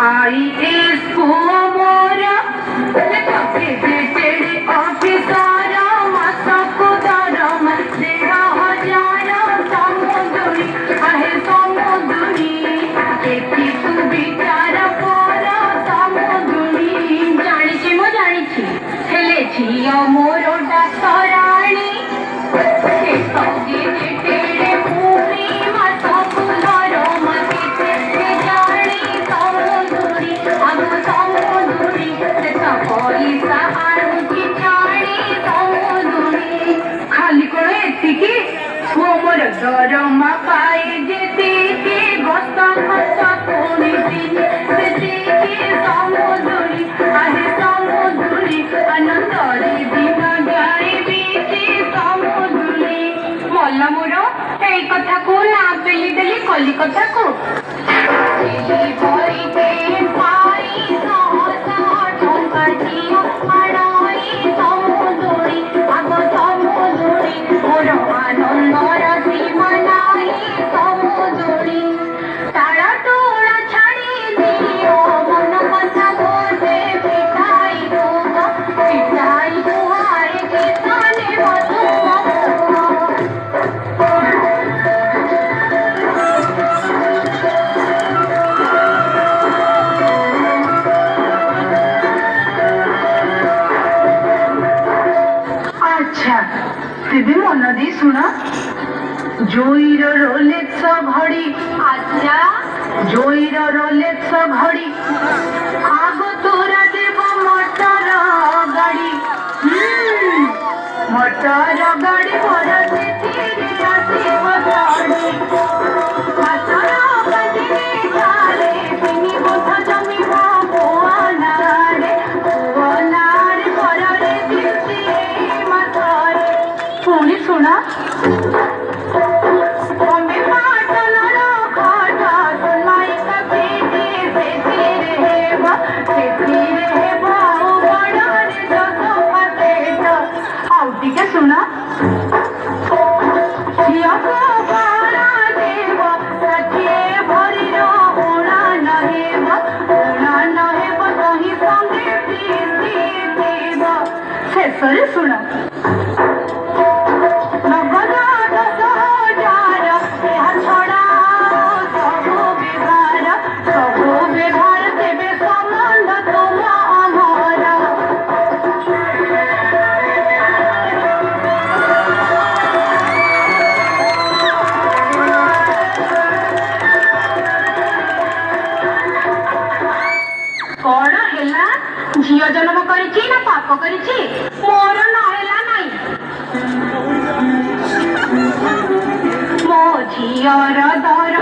IAS को मोरा secretary officer मासको दरमा 1,500 समुद्री आहे समुद्री एति तू विचार कर समुद्री जानिछि मो जानिछि हेले झियो मोर डाक्टराणी से सौदी तेरे पूरी मासको दरमा केते जानी समुद्री आगो समुद्री से पैसा आणुची जानी समुद्री खाली कोण एतिकी मोर दरमा पाए जेतिकी गत खर्च कोणितिनी सेतिकी समुद्री आहे समुद्री आनंदरे दिन जाइबी समुद्री मल्ला मोर এই কথা কো না পেলি দেলি কলি কথা কো এই বইতে পাই সহসা ঠঙ্কা জিও আড়াই সমুদ্রি আগো সমুদ্রি মোর আনন্দর সীমা নাই সমুদ্রি তারা তোরা ছাড়ি দিও মন কথা বসে পিঠাই গুহায় কিসানে মধু तेबे मन दी सुना जोईर रोलेक्स घड़ी अच्छा जोईर रोलेक्स घड़ी आगो तोरा देव मटर गाड़ी मटर गाड़ी भरा से धीरे आसीब गाड़ी मटर गाड़ी जाले तिनी बोधा जमी बोनारे भरारे दिसी मटरे पुणी सुना सुना शेषे सुना झियो जन्म करिछि ना पाप करिछि मोर नहेला नाही मो झियर दर